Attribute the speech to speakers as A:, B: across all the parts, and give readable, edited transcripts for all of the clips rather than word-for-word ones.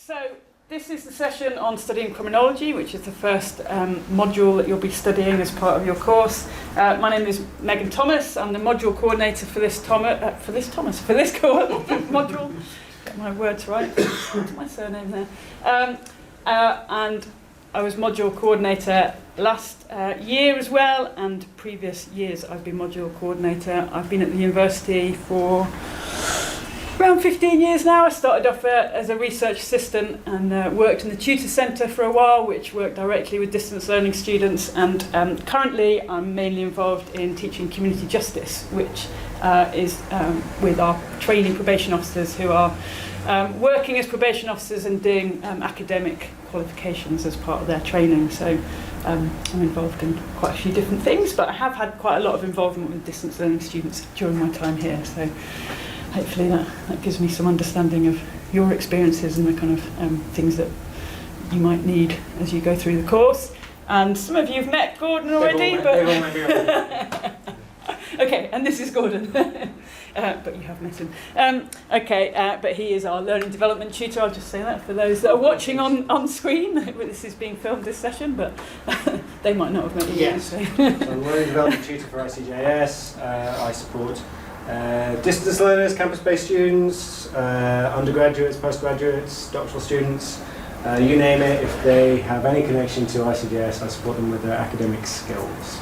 A: So this is the session on studying criminology, which is the first module that you'll be studying as part of your course. My name is Megan Thomas. I'm the module coordinator for this module. Get my words right. What's my surname there? And I was module coordinator last year as well, and previous years I've been module coordinator. I've been at the university for around 15 years now. I started off as a research assistant and worked in the tutor centre for a while, which worked directly with distance learning students, and currently I'm mainly involved in teaching community justice, which is with our training probation officers who are working as probation officers and doing academic qualifications as part of their training. So I'm involved in quite a few different things, but I have had quite a lot of involvement with distance learning students during my time here. So hopefully that gives me some understanding of your experiences and the kind of things that you might need as you go through the course. And some of you have met Gordon already, okay, and this is Gordon, but you have met him. But he is our learning development tutor. I'll just say that for those that are watching on screen. This is being filmed, this session, but they might not have met you.
B: Yes, so I'm learning development tutor for ICJS. I support distance learners, campus-based students, undergraduates, postgraduates, doctoral students, you name it. If they have any connection to ICJS, I support them with their academic skills.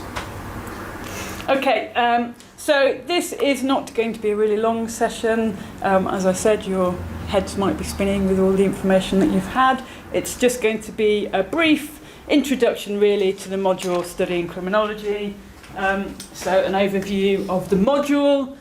A: Okay, so this is not going to be a really long session. As I said, your heads might be spinning with all the information that you've had. It's just going to be a brief introduction really to the module studying criminology. So an overview of the module.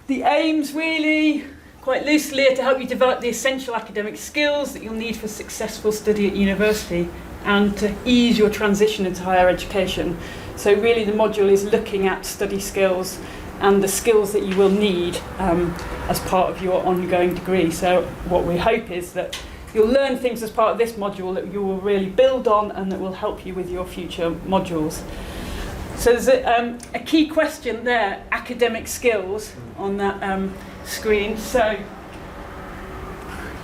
A: The aims really, quite loosely, are to help you develop the essential academic skills that you'll need for successful study at university and to ease your transition into higher education. So really the module is looking at study skills and the skills that you will need as part of your ongoing degree. So what we hope is that you'll learn things as part of this module that you will really build on and that will help you with your future modules. So there's a key question there, academic skills, on that screen. So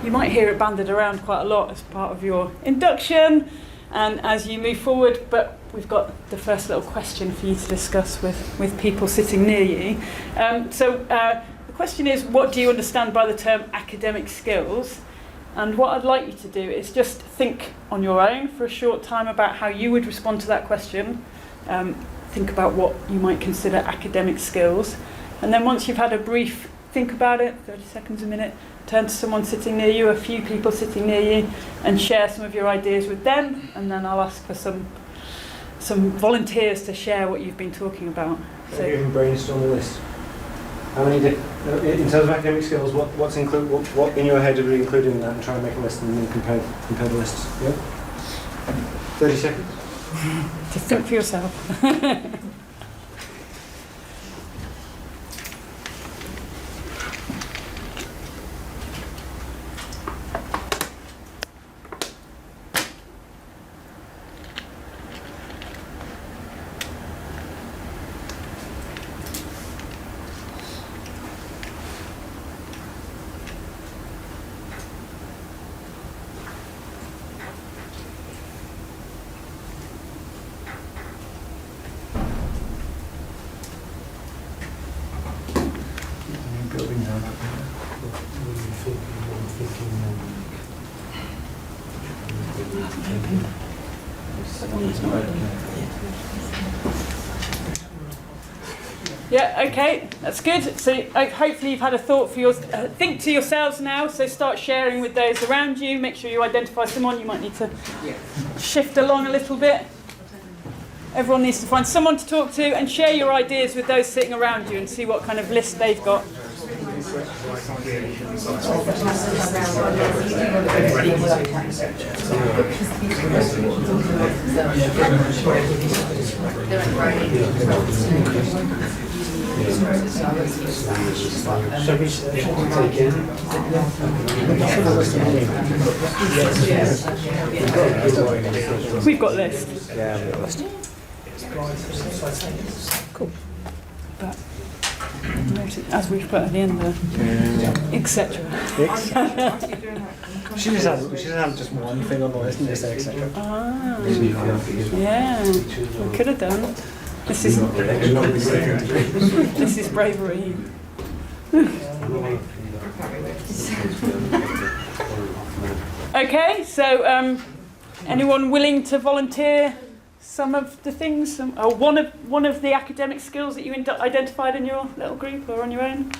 A: you might hear it banded around quite a lot as part of your induction and as you move forward, but we've got the first little question for you to discuss with people sitting near you. The question is, what do you understand by the term academic skills? And what I'd like you to do is just think on your own for a short time about how you would respond to that question. Think about what you might consider academic skills. And then once you've had a brief think about it, 30 seconds, a minute, turn to someone sitting near you, a few people sitting near you, and share some of your ideas with them. And then I'll ask for some volunteers to share what you've been talking about.
B: So you can brainstorm a list. How many, in terms of academic skills, what in your head are we including in that, and try and make a list and then compare the lists? Yeah? 30 seconds?
A: To think for yourself. Yeah, okay, that's good. So hopefully you've had a thought for think to yourselves now, so start sharing with those around you. Make sure you identify someone. You might need to shift along a little bit. Everyone needs to find someone to talk to and share your ideas with those sitting around you and see what kind of list they've got. We've got lists. Yeah, we've got a list. Cool. But As we've put at the end there, etc.
B: She just have just one thing on the list and just say etc.
A: Ah, yeah, we could have done. This is bravery. Okay, so anyone willing to volunteer some of the things, or one of the academic skills that you identified in your little group or on your own?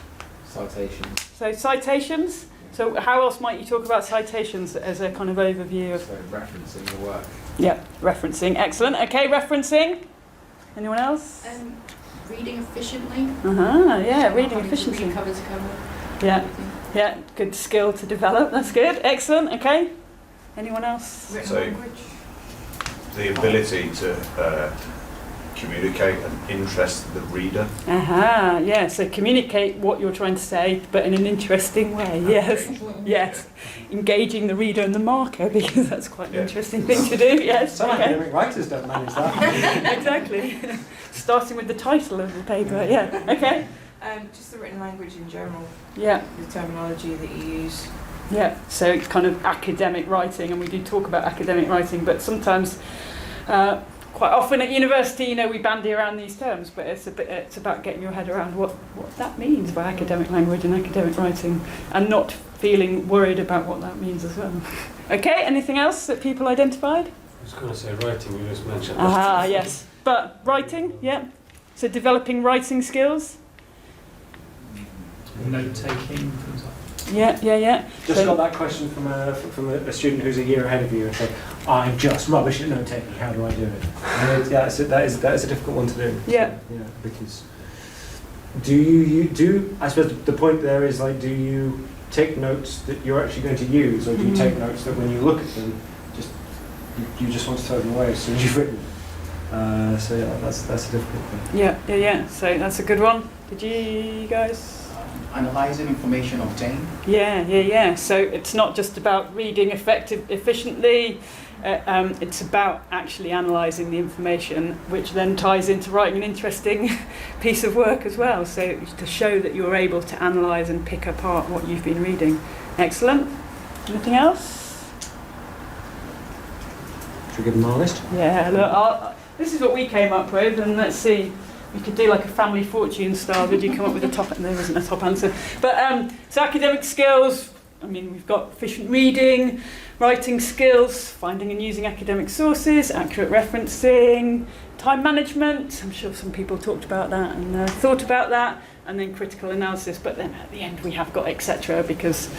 C: Citations.
A: So citations. So how else might you talk about citations as a kind of overview of?
C: So referencing the work.
A: Yeah, referencing. Excellent. Okay, referencing. Anyone else?
D: Reading efficiently.
A: Yeah, reading efficiently.
D: Read cover to cover.
A: Yeah, yeah, good skill to develop. That's good. Excellent. Okay. Anyone else?
D: Written
E: So-
D: language.
E: The ability to communicate and interest the reader.
A: Yeah. So communicate what you're trying to say, but in an interesting way. Yes. Yes. Engaging the reader and the marker, because that's quite an interesting thing to do. Yes.
B: Some
A: Okay.
B: academic writers don't manage that.
A: Exactly. Starting with the title of the paper. Yeah. Okay.
D: Just the written language in general,
A: Yeah.
D: the terminology that you use.
A: Yeah, so it's kind of academic writing, and we do talk about academic writing, but sometimes, quite often at university, we bandy around these terms, but it's about getting your head around what that means by academic language and academic writing, and not feeling worried about what that means as well. Okay, anything else that people identified?
F: I was going to say writing, you just mentioned that.
A: Yes, but writing, yeah. So developing writing skills.
F: Note-taking, for example.
A: Yeah.
B: Just
A: So-
B: got that question from a student who's a year ahead of you and said, I'm just rubbish at note taking, how do I do it? And that is a difficult one to do.
A: Yeah.
B: Because I suppose the point there is, like, do you take notes that you're actually going to use, or do you take notes that when you look at them, you just want to throw them away as soon as you've written them? So yeah, that's a difficult thing.
A: Yeah. So that's a good one. Did you guys?
C: Analysing information obtained.
A: Yeah. So it's not just about reading efficiently. It's about actually analysing the information, which then ties into writing an interesting piece of work as well. So to show that you're able to analyse and pick apart what you've been reading. Excellent. Anything else?
B: Should we give them our list?
A: Yeah. Look, this is what we came up with, and let's see. We could do like a family fortune style. Did you come up with a top? There wasn't a top answer. But so academic skills. I mean, we've got efficient reading, writing skills, finding and using academic sources, accurate referencing, time management. I'm sure some people talked about that and thought about that, and then critical analysis. But then at the end we have got etc. because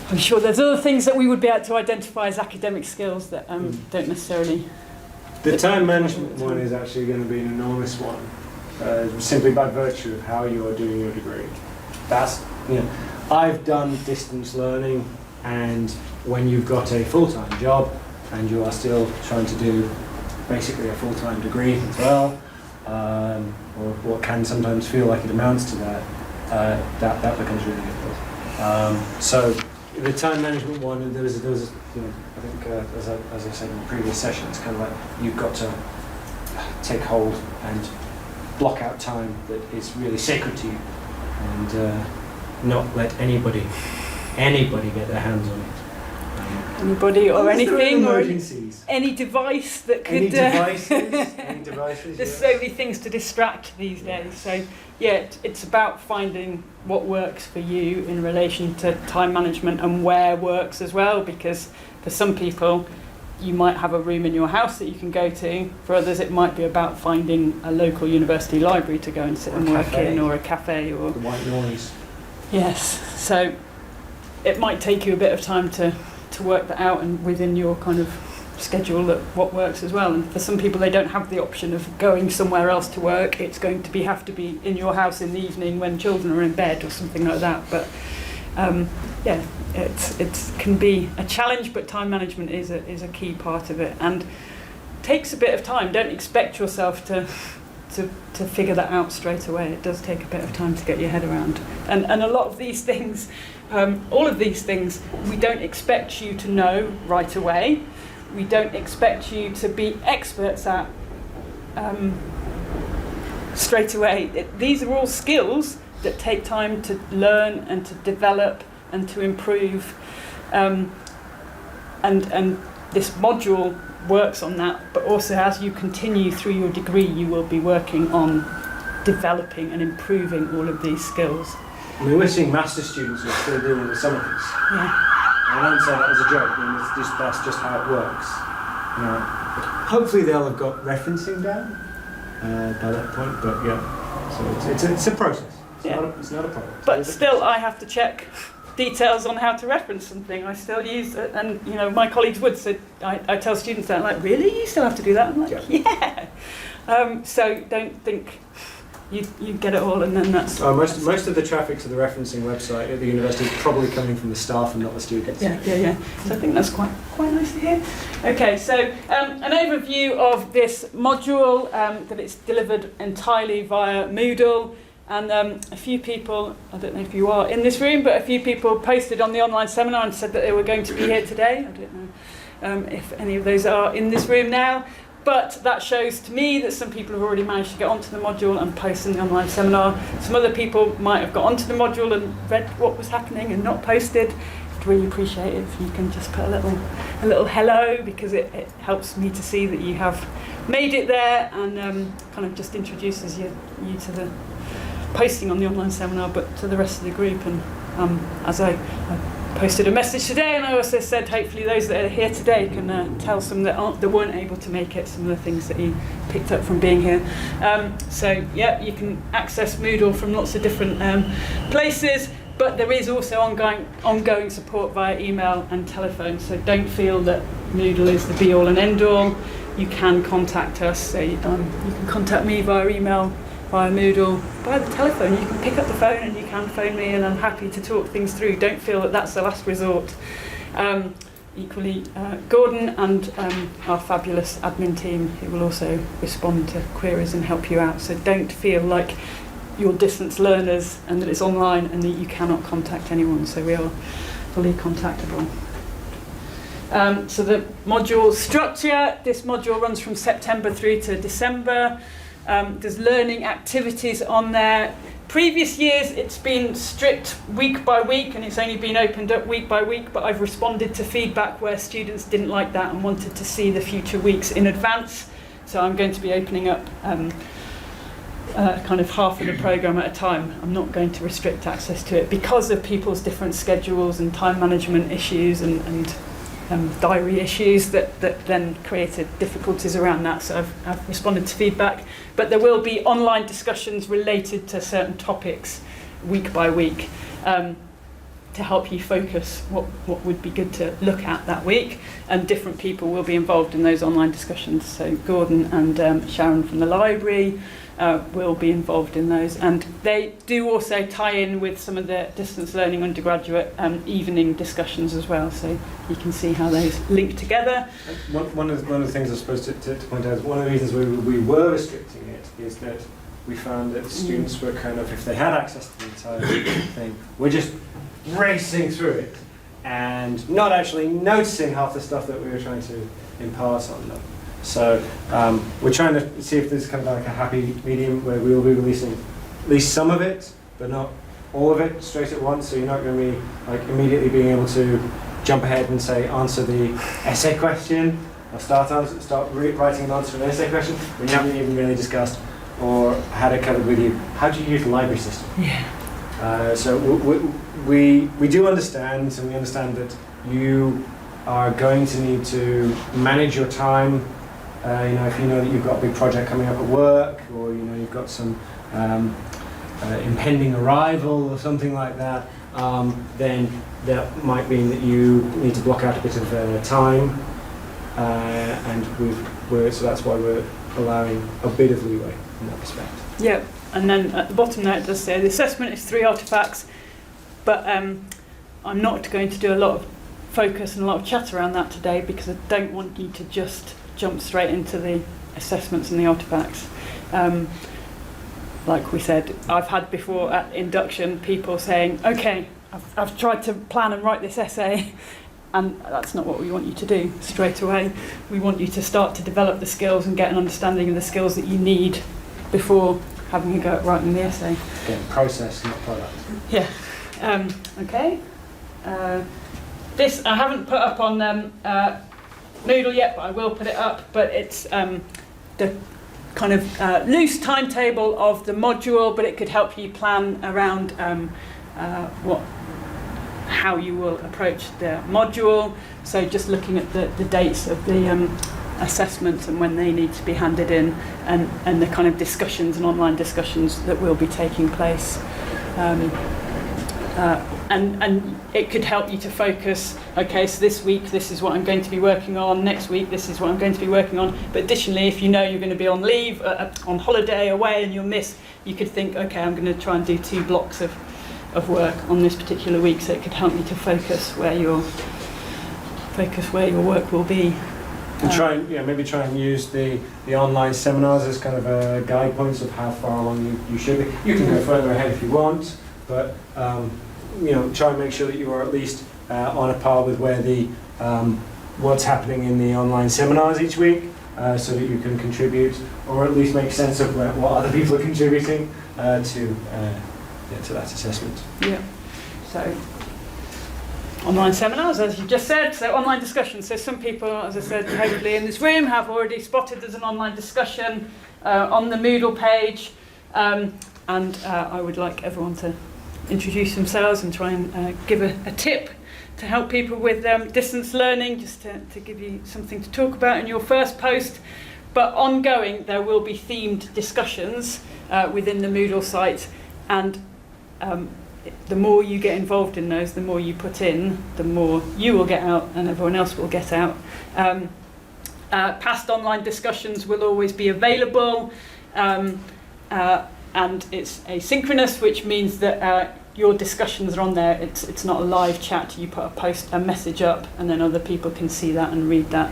A: I'm sure there's other things that we would be able to identify as academic skills that don't necessarily.
B: The time management one is actually going to be an enormous one, simply by virtue of how you are doing your degree. That's, I've done distance learning, and when you've got a full-time job and you are still trying to do basically a full-time degree as well, or what can sometimes feel like it amounts to that, that becomes really difficult. So the time management one, there was I think as I said in the previous session, it's kind of like you've got to take hold and block out time that is really sacred to you, and not let anybody get their hands on it.
A: Anybody or anything, or
B: emergencies.
A: any device that could.
B: Any devices? Any devices?
A: There's
B: Yes.
A: so many things to distract these days. So yeah, it's about finding what works for you in relation to time management and where works as well. Because for some people, you might have a room in your house that you can go to. For others, it might be about finding a local university library to go and sit and work in, or a cafe, or
B: The white noise.
A: yes. So it might take you a bit of time to work that out, and within your kind of schedule, that what works as well. And for some people, they don't have the option of going somewhere else to work. It's going to have to be in your house in the evening when children are in bed or something like that. But yeah, it can be a challenge, but time management is a key part of it, and takes a bit of time. Don't expect yourself to figure that out straight away. It does take a bit of time to get your head around, and a lot of these things, all of these things, we don't expect you to know right away. We don't expect you to be experts at straight away. These are all skills that take time to learn and to develop and to improve. And this module works on that, but also as you continue through your degree, you will be working on developing and improving all of these skills.
B: I mean, we're seeing master's students who are still doing some of this.
A: Yeah.
B: I don't say that as a joke, I mean, that's just how it works. Hopefully they'll have got referencing down by that point, but yeah, so it's a process. It's not a problem.
A: But still, I have to check details on how to reference something. I still use it, and my colleagues would. So I tell students that, like, really, you still have to do that? I'm like, yeah. So don't think you get it all, and then that's
B: most of the traffic to the referencing website at the university is probably coming from the staff and not the students.
A: Yeah. So I think that's quite nice to hear. Okay, so an overview of this module, that it's delivered entirely via Moodle. And a few people, I don't know if you are in this room, but a few people posted on the online seminar and said that they were going to be here today. I don't know if any of those are in this room now, but that shows to me that some people have already managed to get onto the module and post in the online seminar. Some other people might have got onto the module and read what was happening and not posted. I'd really appreciate it if you can just put a little hello, because it helps me to see that you have made it there, and kind of just introduces you to the posting on the online seminar, but to the rest of the group. And as I posted a message today, and I also said hopefully those that are here today can tell some that weren't able to make it some of the things that you picked up from being here. So yeah, you can access Moodle from lots of different places, but there is also ongoing support via email and telephone. So don't feel that Moodle is the be all and end all. You can contact us. So you can contact me via email, via Moodle, by the telephone. You can pick up the phone and you can phone me, and I'm happy to talk things through. Don't feel that that's the last resort. Equally, Gordon and our fabulous admin team, who will also respond to queries and help you out. So don't feel like you're distance learners and that it's online and that you cannot contact anyone. So we are fully contactable. So the module structure, this module runs from September through to December. There's learning activities on there. Previous years it's been strict week by week, and it's only been opened up week by week, but I've responded to feedback where students didn't like that and wanted to see the future weeks in advance. So I'm going to be opening up kind of half of the programme at a time. I'm not going to restrict access to it because of people's different schedules and time management issues and diary issues that then created difficulties around that. So I've responded to feedback, but there will be online discussions related to certain topics week by week to help you focus what would be good to look at that week, and different people will be involved in those online discussions. So Gordon and Sharon from the library will be involved in those, and they do also tie in with some of the distance learning undergraduate evening discussions as well, so you can see how those link together.
B: One of the things I suppose to point out is one of the reasons we were restricting it is that we found that students were kind of, if they had access to the entire thing, we're just racing through it and not actually noticing half the stuff that we were trying to impart on them. So we're trying to see if there's kind of like a happy medium where we will be releasing at least some of it, but not all of it straight at once. So you're not going to be like immediately being able to jump ahead and say answer the essay question, or start writing an answer to an essay question when you haven't even really discussed or had it covered with you. How do you use the library system?
A: Yeah.
B: So we do understand, and we understand that you are going to need to manage your time. If you know that you've got a big project coming up at work, or you've got some impending arrival or something like that, then that might mean that you need to block out a bit of time, and so that's why we're allowing a bit of leeway in that respect.
A: Yeah, and then at the bottom there it does say the assessment is 3 artefacts, but I'm not going to do a lot of focus and a lot of chat around that today, because I don't want you to just jump straight into the assessments and the artefacts. Like we said, I've had before at Induction people saying, okay, I've tried to plan and write this essay, and that's not what we want you to do straight away. We want you to start to develop the skills and get an understanding of the skills that you need before having a go at writing the essay.
B: Again, process, not product.
A: Yeah. Okay. This I haven't put up on Moodle yet, but I will put it up. But it's the kind of loose timetable of the module, but it could help you plan around how you will approach the module. So just looking at the dates of the assessments and when they need to be handed in, and the kind of discussions and online discussions that will be taking place. And it could help you to focus, okay, so this week this is what I'm going to be working on, next week this is what I'm going to be working on. But additionally, if you know you're going to be on leave, on holiday, away, and you'll miss, you could think, okay, I'm going to try and do 2 blocks of work on this particular week, so it could help you to focus where your work will be.
B: And maybe try and use the online seminars as kind of guide points of how far along you should be. You can go further ahead if you want, but try and make sure that you are at least on a par with where the what's happening in the online seminars each week, so that you can contribute, or at least make sense of what other people are contributing to that assessment.
A: Yeah. So online seminars, as you just said, so online discussions. So some people, as I said, hopefully in this room have already spotted there's an online discussion on the Moodle page, and I would like everyone to introduce themselves and try and give a tip to help people with distance learning, just to give you something to talk about in your first post. But ongoing, there will be themed discussions within the Moodle site, and the more you get involved in those, the more you put in, the more you will get out and everyone else will get out. Past online discussions will always be available, and it's asynchronous, which means that your discussions are on there. It's not a live chat. You put a message up, and then other people can see that and read that.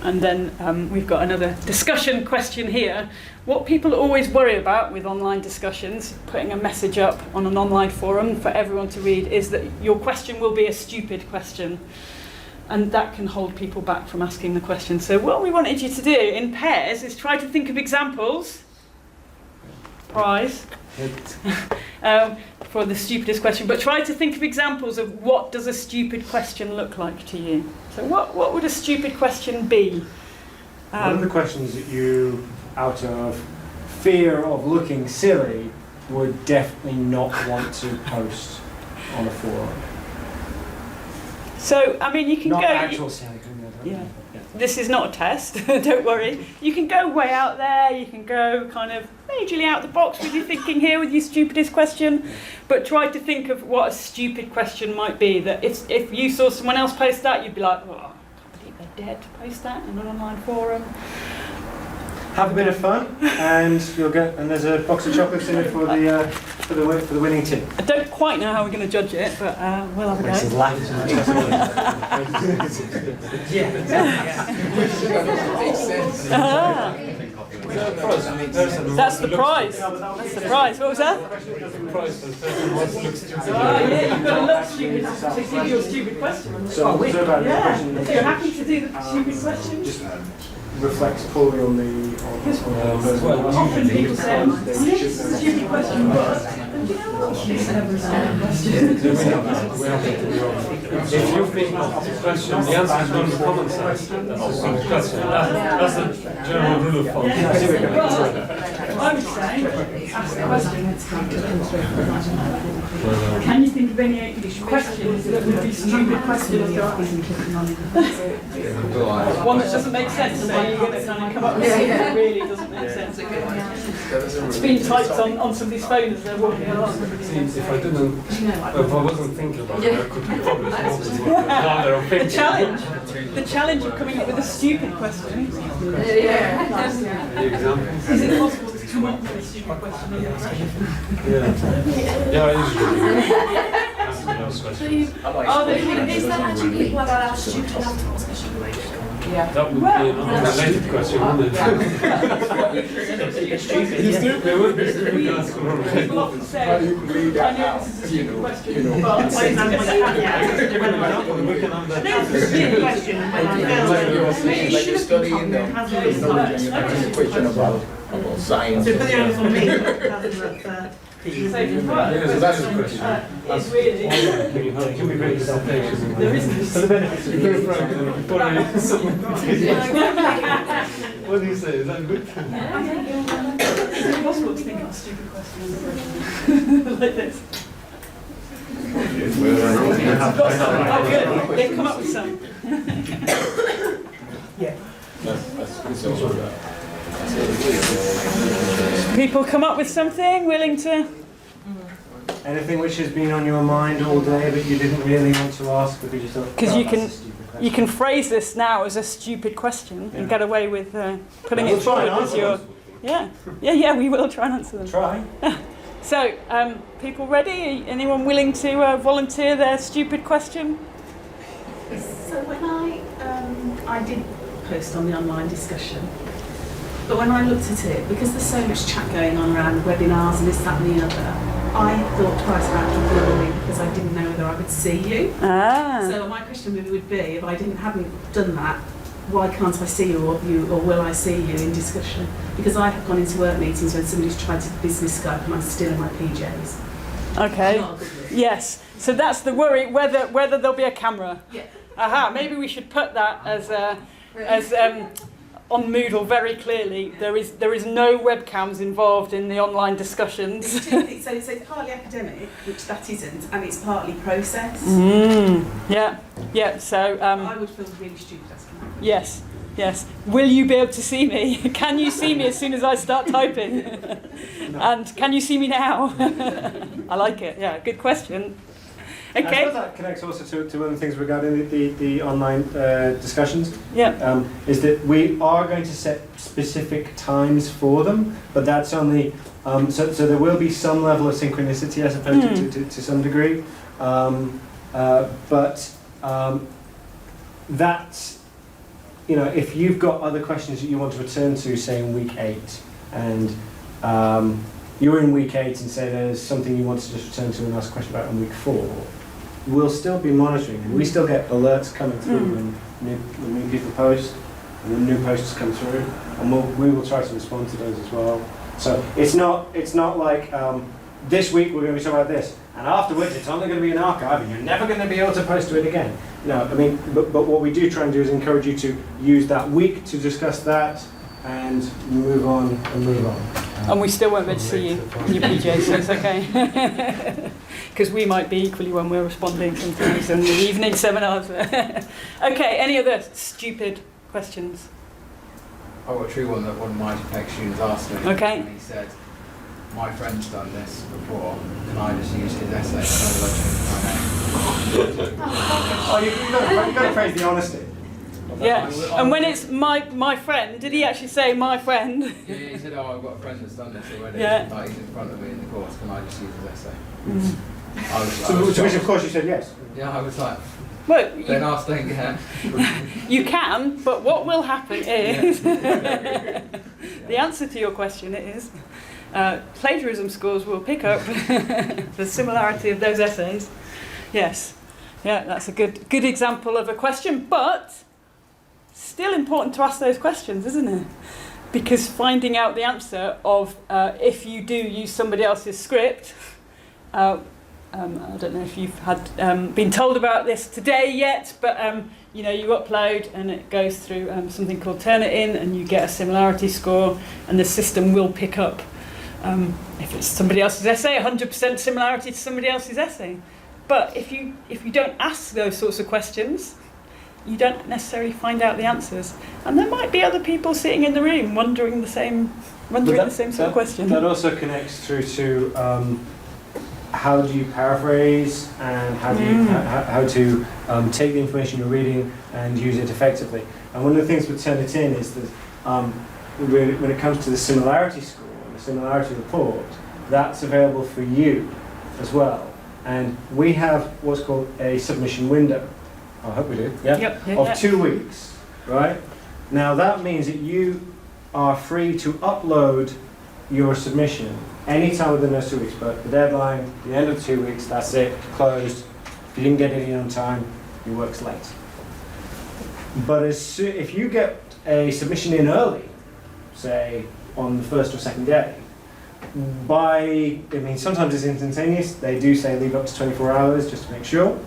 A: And then we've got another discussion question here. What people always worry about with online discussions, putting a message up on an online forum for everyone to read, is that your question will be a stupid question. And that can hold people back from asking the question. So what we wanted you to do in pairs is try to think of examples. Prize. For the stupidest question, but try to think of examples of what does a stupid question look like to you. So what would a stupid question be?
B: One of the questions that you, out of fear of looking silly, would definitely not want to post on a forum.
A: So, I mean, you can
B: not
A: go...
B: actual silly.
A: Yeah. This is not a test, don't worry. You can go way out there, you can go kind of majorly out the box with your thinking here with your stupidest question, but try to think of what a stupid question might be, that if you saw someone else post that, you'd be like, oh, I can't believe they dared to post that in an online forum.
B: Have a bit of fun, and you'll get. And there's a box of chocolates in it for the winning team.
A: I don't quite know how we're going to judge it, but we'll have a
B: This is
A: go.
B: life.
A: Ah, that's the prize. That's the prize. What was that? Oh yeah, you've got to look stupid to give you a stupid question.
B: So about the
A: Yeah.
B: question.
A: So you're happy to do the stupid question?
B: Just reflects poorly on the
A: Often people say, this is a stupid question, but do you know what? It's never a stupid question.
F: If you think of the question, the answer is not common sense. That's a stupid question. That's the general rule of thumb.
A: Well, I would say, ask the question. Can you think of any questions that would be stupid questions to ask? One that doesn't make sense, so you're going to kind of come up with something that really doesn't make sense. It's been typed on somebody's phone as they're walking along.
F: If I wasn't thinking about it, I could probably come up with one.
A: The challenge of coming up with a stupid question.
F: The example.
A: Is it possible to come up with a stupid question?
F: Yeah, I usually do.
D: Is that actually people that are stupid enough to ask a stupid question? Yeah.
F: That would be an unrelated question, wouldn't it?
C: It's stupid.
F: It's stupid. It would be stupid to ask an unrelated
A: People often say,
C: How you can read
A: I
C: that
A: know
C: out,
A: this is a
C: you
A: stupid
C: know,
A: question,
C: you know.
A: but
G: For example,
F: We can have that.
G: There's a stupid question when I
C: Like you're
G: feel
C: saying, like you're studying them,
G: hasn't
C: knowledge, and you're asking a question about science.
G: So for the onus on me, hasn't
A: so if you've got
F: Yeah, so that's the question.
A: it's really,
F: Can we make presentation?
A: there isn't.
F: For the benefit of What do you say? Is that good?
A: It's impossible to think of a stupid question like this. Oh, good. They've come up with some. People come up with something willing to.
B: Anything which has been on your mind all day but you didn't really want to ask because you thought,
A: 'Cause
B: "Oh,
A: you
B: that's
A: can-
B: a stupid question."
A: You can phrase this now as a stupid question and get away with putting
B: We'll
A: it
B: try
A: forward
B: and
A: as
B: answer
A: your.
B: them.
A: Yeah. We will try and answer them.
B: Try.
A: So, people ready? Anyone willing to volunteer their stupid question?
G: So when I did post on the online discussion, but when I looked at it, because there's so much chat going on around webinars and this, that and the other, I thought twice about ignoring because I didn't know whether I would see you.
A: Ah.
G: So my question really would be, if I hadn't done that, why can't I see you, or will I see you in discussion? Because I have gone into work meetings when somebody's tried to business Skype and I'm still in my PJs.
A: Okay.
G: Not a good look.
A: Yes. So that's the worry, whether there'll be a camera.
G: Yeah.
A: Aha. Maybe we should put that as on Moodle very clearly. There is no webcams involved in the online discussions.
G: So it's partly academic, which that isn't, and it's partly process.
A: Yeah. So
G: I would feel really stupid asking that.
A: yes. Will you be able to see me? Can you see me as soon as I start typing? And can you see me now? I like it. Yeah. Good question.
B: I
A: Okay.
B: suppose that connects also to one of the things regarding the online discussions.
A: Yeah.
B: Is that we are going to set specific times for them, but that's only so there will be some level of synchronicity, I suppose, to some degree. But that's, you know, if you've got other questions that you want to return to, say in week 8, and you're in week 8 and say there's something you want to just return to and ask a question about in week 4, we'll still be monitoring, and we still get alerts coming through when new people post, and when new posts come through, and we will try to respond to those as well. So it's not like this week we're going to be talking about this, and afterwards it's only going to be an archive, and you're never going to be able to post to it again. No, I mean, but what we do try and do is encourage you to use that week to discuss that, and move on and move on.
A: And we still won't be able to see you in your PJs, so it's okay. Because we might be equally when we're responding sometimes in the evening seminars. Okay, any other stupid questions?
C: I got a true one that one of my ex-students asked me.
A: Okay.
C: And he said, my friend's done this before, can I just use his essay? And I was like,
B: Oh, you've got to praise the honesty.
A: Yeah, and when it's my friend, did he actually say my friend?
C: yeah, he said, oh, I've got a friend that's done this already.
A: Yeah.
C: Like, he's in front of me in the course, can I just use his essay?
A: Mm.
C: I was
B: To which of course you said yes.
C: yeah, I was like,
A: Well,
C: don't ask, don't get.
A: you can, but what will happen is the answer to your question is plagiarism scores will pick up the similarity of those essays. Yes, yeah, that's a good example of a question, but still important to ask those questions, isn't it? Because finding out the answer of if you do use somebody else's script, I don't know if you've had been told about this today yet, but you know, you upload and it goes through something called Turnitin, and you get a similarity score, and the system will pick up if it's somebody else's essay, 100% similarity to somebody else's essay. But if you don't ask those sorts of questions, you don't necessarily find out the answers, and there might be other people sitting in the room wondering the same sort of question.
B: That also connects through to how do you paraphrase, and how do you how to take the information you're reading and use it effectively. And one of the things with Turnitin is that when it comes to the similarity score, the similarity report, that's available for you as well. And we have what's called a submission window. I hope we do. Yeah.
A: Yep.
B: Of 2 weeks, right? Now that means that you are free to upload your submission anytime within those 2 weeks, but the deadline, the end of the 2 weeks, that's it, closed. If you didn't get it in on time, your work's late. But if you get a submission in early, say on the first or second day, sometimes it's instantaneous, they do say leave up to 24 hours just to make sure,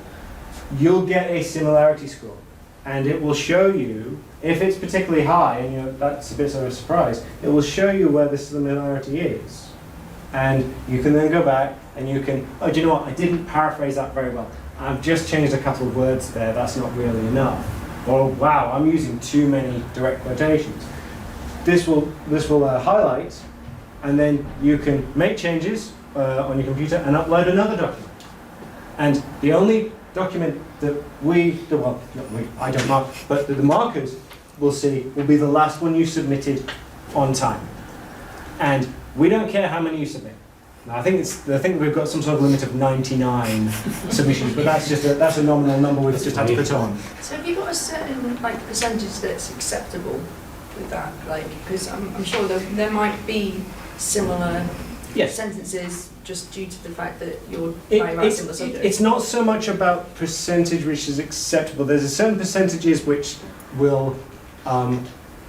B: you'll get a similarity score. And it will show you, if it's particularly high, and that's a bit of a surprise, it will show you where the similarity is. And you can then go back and you can, oh, do you know what, I didn't paraphrase that very well. I've just changed a couple of words there, that's not really enough. Or, wow, I'm using too many direct quotations. This will highlight, and then you can make changes on your computer and upload another document. And the only document that I don't mark, but that the markers will see will be the last one you submitted on time. And we don't care how many you submit. Now, I think we've got some sort of limit of 99 submissions, but that's a nominal number we've just had to put on.
D: So have you got a certain percentage that's acceptable with that? Because I'm sure there might be similar sentences just due to the fact that you're trying to write similar subjects.
B: It's not so much about percentage which is acceptable. There's a certain percentages which will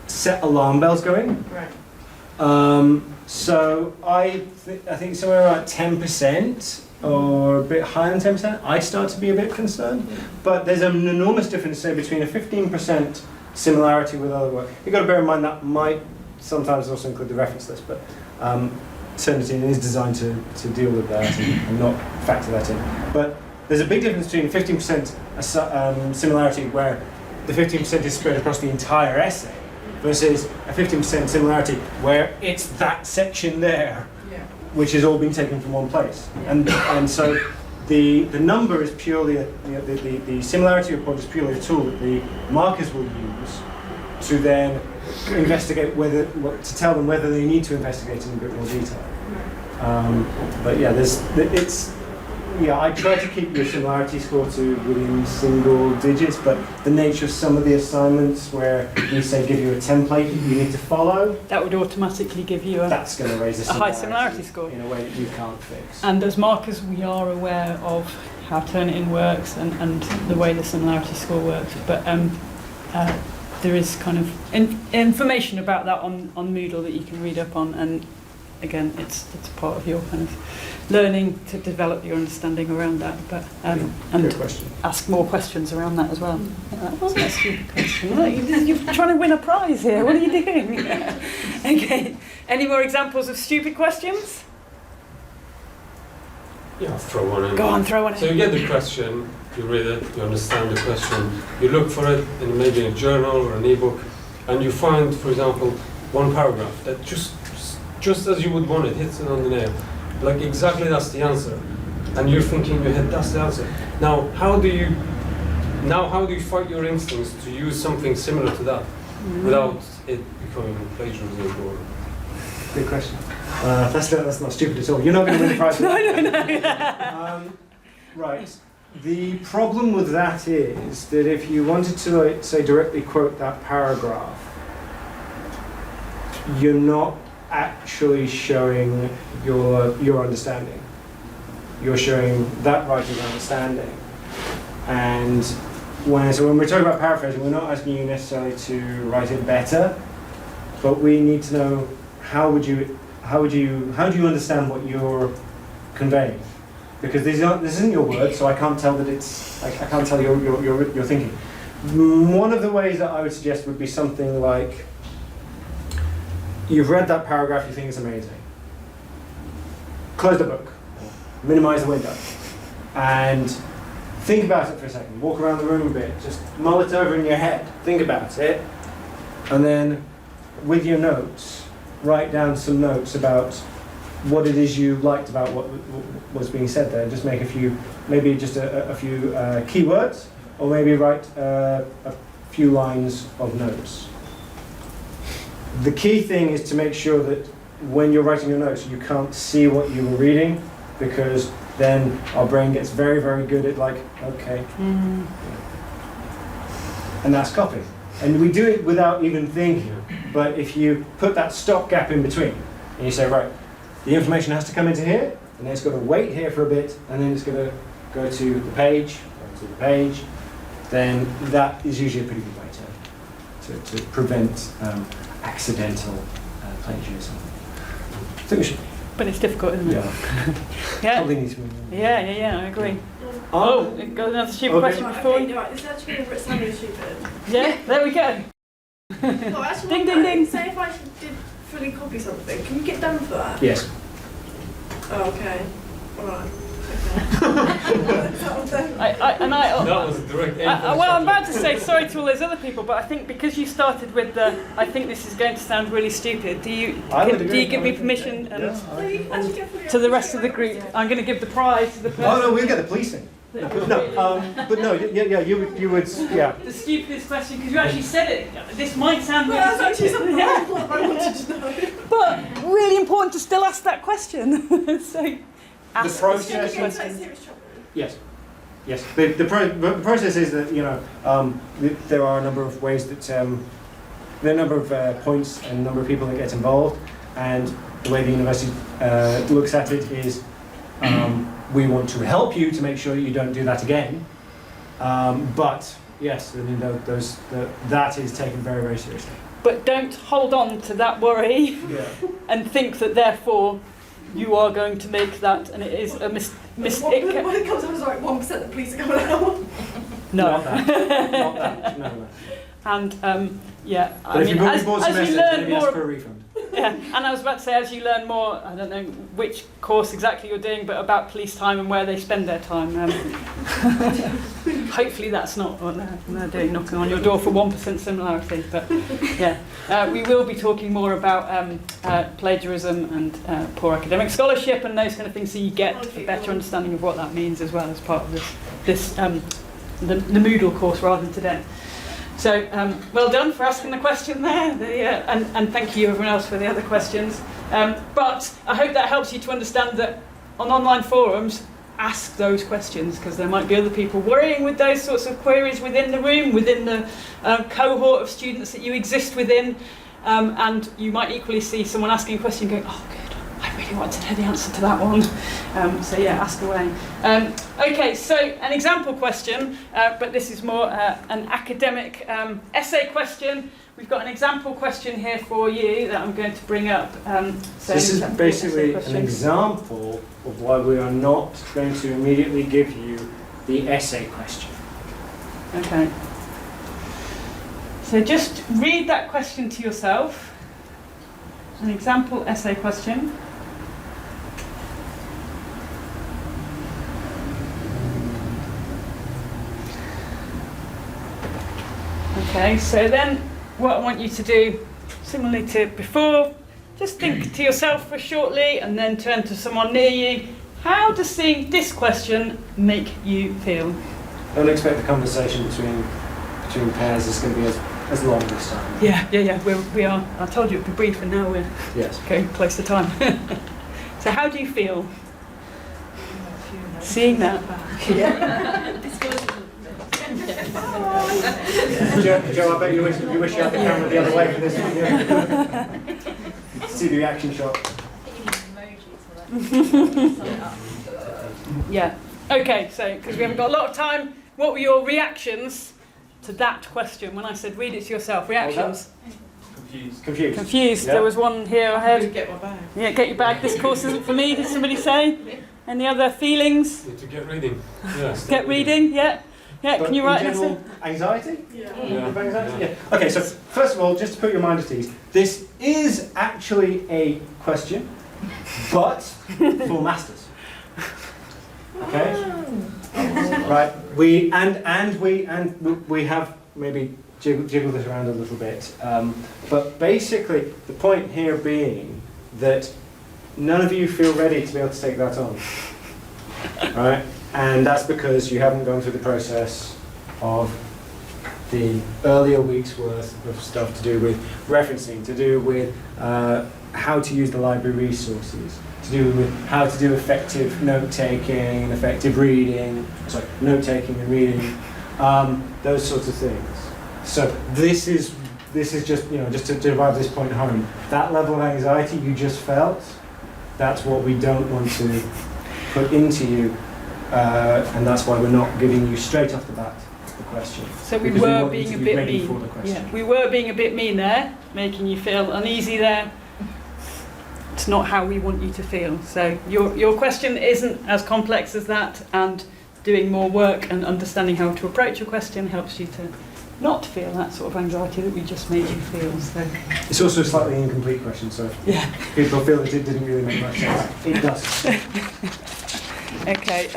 B: set alarm bells going.
D: Right.
B: So I think somewhere around 10% or a bit higher than 10%, I start to be a bit concerned. But there's an enormous difference, say, between a 15% similarity with other work. You've got to bear in mind that might sometimes also include the reference list, but Turnitin is designed to deal with that and not factor that in. But there's a big difference between 15% similarity where the 15% is spread across the entire essay versus a 15% similarity where it's that section there, which has all been taken from one place. And so the number is purely, the similarity report is purely a tool that the markers will use to then investigate to tell them whether they need to investigate in a bit more detail. But yeah, I try to keep your similarity score to within single digits, but the nature of some of the assignments where we say give you a template that you need to follow,
A: that would automatically give you
B: that's going to raise
A: a high similarity score
B: in a way that you can't fix.
A: And as markers, we are aware of how Turnitin works and the way the similarity score works, but there is kind of information about that on Moodle that you can read up on, and again, it's part of your kind of learning to develop your understanding around that, but and ask more questions around that as well. That wasn't a stupid question. Look, you're trying to win a prize here. What are you doing? Okay. Any more examples of stupid questions?
F: Yeah, I'll throw one in.
A: Go on, throw one in.
F: So you get the question, you read it, you understand the question, you look for it in maybe a journal or an ebook, and you find, for example, one paragraph that just as you would want it, hits it on the nail. Like exactly that's the answer. And you're thinking in your head, that's the answer. Now how do you fight your instincts to use something similar to that without it becoming plagiarism or?
B: Good question. That's not stupid at all. You're not going to win the prize. No. Right. The problem with that is that if you wanted to, say, directly quote that paragraph, you're not actually showing your understanding. You're showing that writer's understanding. And when we're talking about paraphrasing, we're not asking you necessarily to write it better, but we need to know how do you understand what you're conveying? Because this isn't your word, so I can't tell that I can't tell your thinking. One of the ways that I would suggest would be something like, you've read that paragraph, you think it's amazing. Close the book, minimize the window, and think about it for a second. Walk around the room a bit, just mull it over in your head, think about it, and then with your notes, write down some notes about what it is you liked about what was being said there. Just make a few, maybe just a few keywords, or maybe write a few lines of notes. The key thing is to make sure that when you're writing your notes, you can't see what you were reading, because then our brain gets very, very good at okay. And that's copy. And we do it without even thinking. But if you put that stopgap in between, and you say, right, the information has to come into here, and then it's got to wait here for a bit, and then it's going to go to the page, then that is usually a pretty good way to prevent accidental plagiarism. I think we should.
A: But it's difficult, isn't it?
B: Yeah.
A: Yeah.
B: Probably need to move on.
A: Yeah, I agree. Oh, got another stupid
B: Okay.
A: question before.
H: Okay, right, this is actually going to sound really stupid.
A: Yeah, there we go.
H: Well, actually,
A: Ding, ding, ding.
H: Say if I did fully copy something, can you get done for that?
B: Yes.
H: Oh, okay. Alright. Okay.
F: That was a direct aim for the
A: Well, I'm
F: subject.
A: about to say sorry to all those other people, but I think because you started with the, I think this is going to sound really stupid. Do you give me permission
H: No, you can actually get fully
A: to the rest of the group? I'm going to give the prize to the person.
B: Oh no, we'll get the policing. No, but no, yeah, you would, yeah.
A: The stupidest question, because you actually said it. This might sound really
H: Well, that's actually
A: stupid.
H: something
A: Yeah.
H: I wanted to know.
A: But really important to still ask that question. So, ask
B: process-
H: Can you
A: stupid
H: get into
A: question.
H: serious trouble?
B: Yes. Yes. The process is that, there are a number of ways that, there are a number of points and a number of people that get involved, and the way the university looks at it is we want to help you to make sure that you don't do that again. But yes, I mean, that is taken very, very seriously.
A: But don't hold on to that worry
B: Yeah.
A: and think that therefore you are going to make that, and it is a
H: When it comes up as like 1% the police are coming out.
A: No.
B: Not that. Not that. No.
A: And yeah,
B: But
A: I
B: if
A: mean,
B: you've already bought
A: as you
B: semesters,
A: learn
B: maybe ask
A: more,
B: for a refund.
A: yeah, and I was about to say, as you learn more, I don't know which course exactly you're doing, but about police time and where they spend their time. Hopefully that's not what they're doing, knocking on your door for 1% similarity. But yeah, we will be talking more about plagiarism and poor academic scholarship and those kind of things, so you get a better understanding of what that means as well as part of the Moodle course rather than today. So well done for asking the question there, and thank you everyone else for the other questions. But I hope that helps you to understand that on online forums, ask those questions, because there might be other people worrying with those sorts of queries within the room, within the cohort of students that you exist within, and you might equally see someone asking a question going, oh good, I really want to know the answer to that one. So yeah, ask away. Okay, so an example question, but this is more an academic essay question. We've got an example question here for you that I'm going to bring up. So
B: This is
A: an example
B: basically
A: essay
B: an
A: question.
B: example of why we are not going to immediately give you the essay question.
A: Okay. So just read that question to yourself. An example essay question. Okay, so then what I want you to do, similarly to before, just think to yourself for shortly and then turn to someone near you. How does seeing this question make you feel?
B: Don't expect the conversation between pairs is going to be as long this time.
A: Yeah, we are. I told you it would be brief, and now we're
B: Yes.
A: going close to time. So how do you feel seeing that?
B: Joe, I bet you wish you had the camera the other way for this video. See the reaction shot.
A: Yeah. Okay, so because we haven't got a lot of time, what were your reactions to that question when I said read it to yourself? Reactions?
B: Confused.
A: Confused.
B: Yeah.
A: There was one here I heard.
H: Get my bag.
A: Yeah, get your bag. This course isn't for me. Did somebody say? Any other feelings?
F: Need to get reading. Yeah, start
A: Get reading. Yeah. Yeah.
B: But
A: Can you
B: in
A: write an
B: general,
A: essay?
B: anxiety?
H: Yeah.
F: Yeah.
B: Anxiety? Yeah. Okay, so first of all, just to put your mind at ease, this is actually a question, but for masters. Okay? Right. We have maybe jiggled this around a little bit, but basically the point here being that none of you feel ready to be able to take that on. Right? And that's because you haven't gone through the process of the earlier week's worth of stuff to do with referencing, to do with how to use the library resources, to do with how to do effective note-taking, effective reading, note-taking and reading, those sorts of things. So this is just, you know, just to drive this point home. That level of anxiety you just felt, that's what we don't want to put into you, and that's why we're not giving you straight off the bat the question.
A: So we
B: Because
A: were
B: want you
A: being
B: to
A: a
B: be
A: bit
B: ready
A: mean.
B: for the question.
A: Yeah, we were being a bit mean there, making you feel uneasy there. It's not how we want you to feel. So your question isn't as complex as that, and doing more work and understanding how to approach your question helps you to not feel that sort of anxiety that we just made you feel. So
B: It's also a slightly incomplete question, so
A: yeah.
B: if people feel that it didn't really make much sense, it does.
A: Okay.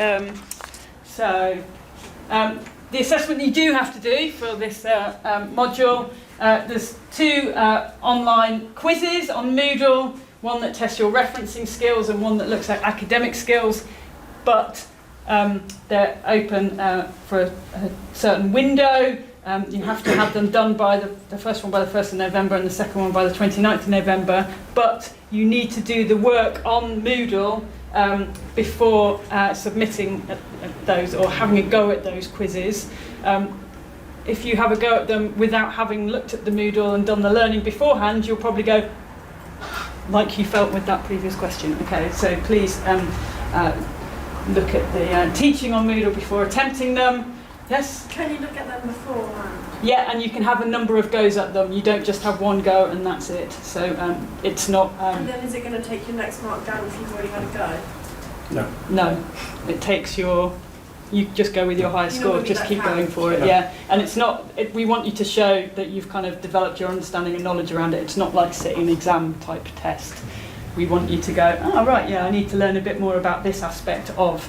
A: The assessment you do have to do for this module, there's 2 online quizzes on Moodle, one that tests your referencing skills and one that looks at academic skills, but they're open for a certain window. You have to have them done by the first one by the 1st of November and the second one by the 29th of November, but you need to do the work on Moodle before submitting those or having a go at those quizzes. If you have a go at them without having looked at the Moodle and done the learning beforehand, you'll probably go like you felt with that previous question. Okay, so please look at the teaching on Moodle before attempting them. Yes?
H: Can you look at them beforehand?
A: Yeah, and you can have a number of goes at them. You don't just have one go and that's it. So it's not...
H: And then is it going to take your next mark down if you've already had a go?
A: No, it takes your... You just go with your highest
H: You know,
A: score,
H: maybe
A: just
H: that
A: keep going
H: counts.
A: for it, yeah. And it's not... we want you to show that you've kind of developed your understanding and knowledge around it. It's not like sitting an exam type test. We want you to go, oh, right, yeah, I need to learn a bit more about this aspect of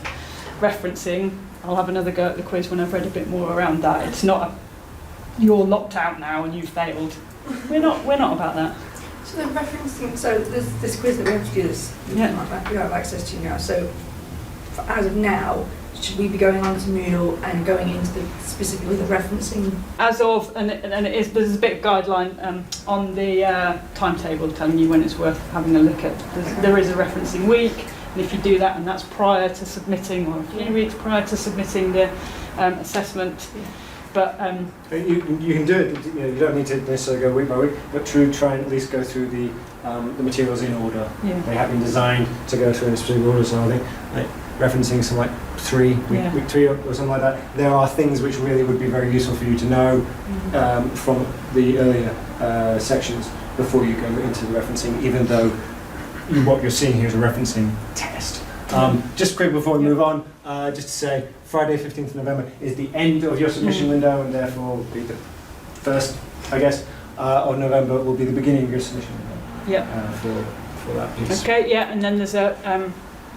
A: referencing. I'll have another go at the quiz when I've read a bit more around that. It's not you're locked out now and you've failed. We're not about that.
D: So the referencing, so there's this quiz that we have to do this,
A: Yeah.
D: we have access to now. So as of now, should we be going on to Moodle and going into specifically the referencing?
A: As of, and it is, there's a bit of guideline on the timetable telling you when it's worth having a look at. There is a referencing week, and if you do that, and that's prior to submitting, or a few weeks prior to submitting the assessment. But
B: You can do it. You know, you don't need to necessarily go week by week, but try and at least go through the materials in order.
A: yeah,
B: They have been designed to go through in a specific order. So I think like, referencing some like week 3 or something like that. There are things which really would be very useful for you to know from the earlier sections before you go into the referencing. Even though what you're seeing here is a referencing test. Just quick before we move on, just to say, Friday 15th of November is the end of your submission window, and therefore will be the first, I guess, of November will be the beginning of your submission window for that piece.
A: Okay, yeah, and then there's a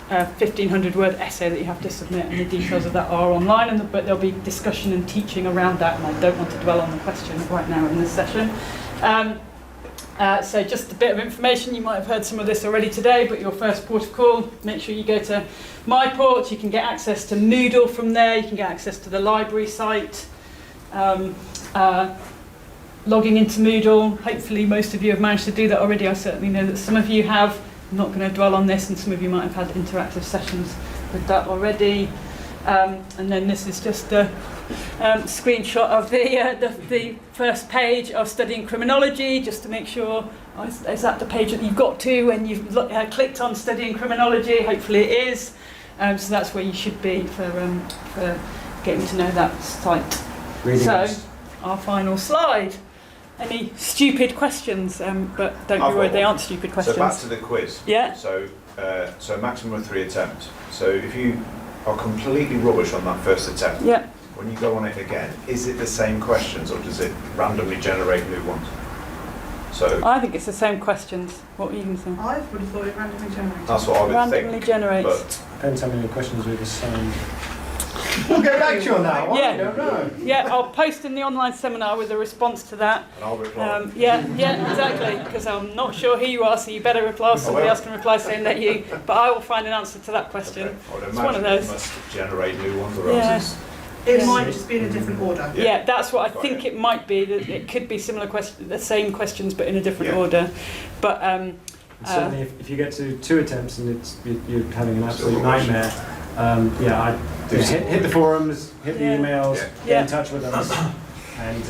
A: 1,500-word essay that you have to submit, and the details of that are online, but there'll be discussion and teaching around that, and I don't want to dwell on the question right now in this session. So just a bit of information, you might have heard some of this already today, but your first port of call, make sure you go to My Port. You can get access to Moodle from there, you can get access to the library site. Logging into Moodle, hopefully most of you have managed to do that already. I certainly know that some of you have. I'm not going to dwell on this, and some of you might have had interactive sessions with that already. And then this is just a screenshot of the first page of Studying Criminology, just to make sure, is that the page that you've got to when you've clicked on Studying Criminology? Hopefully it is. So that's where you should be for getting to know that site.
B: Reading
A: So,
B: this.
A: our final slide. Any stupid questions? But don't
E: I've
A: be worried,
E: got
A: they
E: one.
A: aren't stupid questions.
E: So back to the quiz.
A: Yeah.
E: So maximum of 3 attempts. So if you are completely rubbish on that first attempt,
A: Yeah.
E: when you go on it again, is it the same questions or does it randomly generate new ones? So
A: I think it's the same questions. What are you going to say?
H: I would have thought it randomly generated.
E: that's what I would
A: Randomly
E: think.
A: generates.
E: But
B: Depends how many questions we've assigned. We'll get back to you on that one.
A: Yeah.
B: I don't know.
A: Yeah, I'll post in the online seminar with a response to that.
E: and I'll reply.
A: Yeah, exactly, because I'm not sure who you are, so you better reply, or somebody
E: will.
A: else can reply saying that you, but I will find an answer to that question.
E: Okay. I would
A: It's one of
E: imagine it
A: those.
E: must generate new ones or
A: Yeah.
E: else
H: It
A: Yeah.
H: might just be in a different order.
A: Yeah, that's what I
E: Got
A: think
E: it.
A: it might be, that it could be similar questions, the same questions, but in a different
E: Yeah.
A: order. But
B: And certainly, if you get to 2 attempts and you're having an absolute
E: Still rubbish.
B: nightmare, hit the forums, hit the
A: Yeah.
B: emails,
E: Yeah.
B: get
A: Yeah.
B: in touch with us. and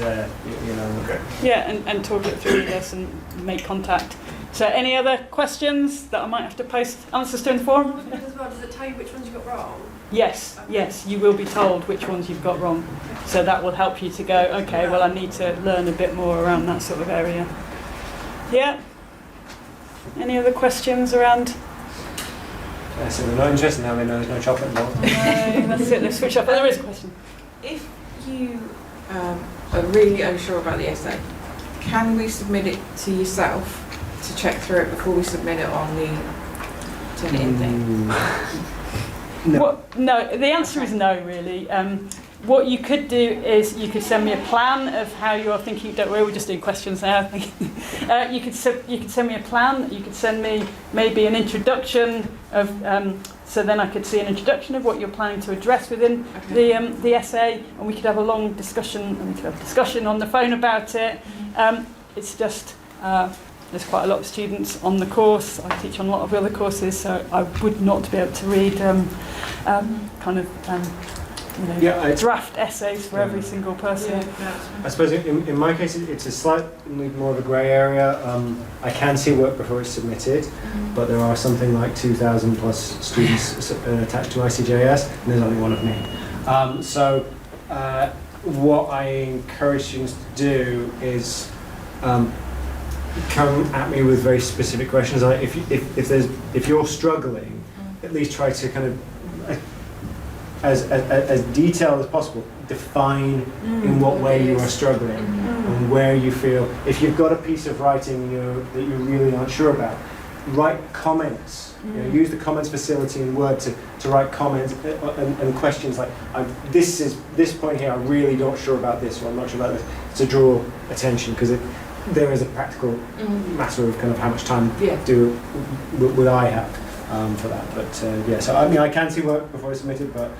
B: you know.
E: Okay.
A: Yeah, and talk it through with us and make contact. So any other questions that I might have to post answers to in the forum?
H: As well, does it tell you which ones you got wrong?
A: Yes, yes, you will be told which ones you've got wrong. So that will help you to go, okay, well I need to learn a bit more around that sort of area. Yeah? Any other questions around?
B: So they're not interested now, they know there's no chocolate involved.
A: No, that's it, let's switch up. There is a question.
I: If you are really unsure about the essay, can we submit it to yourself to check through it before we submit it on the Turnitin thing?
B: No.
A: No, the answer is no, really. What you could do is you could send me a plan of how you're thinking. Don't worry, we're just doing questions now. You could send me a plan. You could send me maybe an introduction of. So then I could see an introduction of what you're planning to address within the essay, and we could have a long discussion. And we could have a discussion on the phone about it. It's just. There's quite a lot of students on the course. I teach on a lot of other courses, so I would not be able to read draft essays for every single person.
B: I suppose in my case it's a slightly more of a grey area. I can see work before it's submitted, but there are something like 2,000 plus students attached to ICJS, and there's only one of me. So what I encourage students to do is come at me with very specific questions. Like if you're struggling, at least try to kind of as detailed as possible define in what way you are struggling and where you feel. If you've got a piece of writing that you really aren't sure about, write comments. Use the comments facility in Word to write comments and questions like this point here I'm really not sure about this, or I'm not sure about this, to draw attention, because there is a practical matter of kind of how much time would I have for that. But so I mean I can see work before it's submitted, but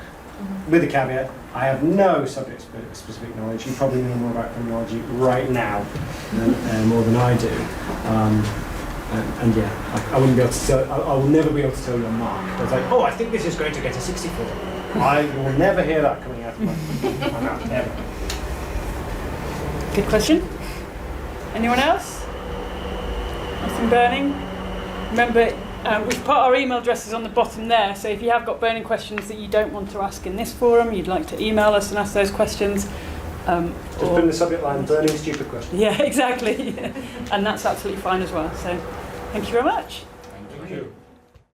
B: with the caveat, I have no subject specific knowledge. You probably know more about criminology right now more than I do. I wouldn't be able to tell. I will never be able to tell you a mark. It's like, oh, I think this is going to get a 64. I will never hear that coming out of my mouth, ever.
A: Good question. Anyone else? Nothing burning? Remember, we've put our email addresses on the bottom there, so if you have got burning questions that you don't want to ask in this forum, you'd like to email us and ask those questions.
B: Just put in the subject line, burning stupid questions.
A: Yeah, exactly. And that's absolutely fine as well. So thank you very much.
F: Thank you.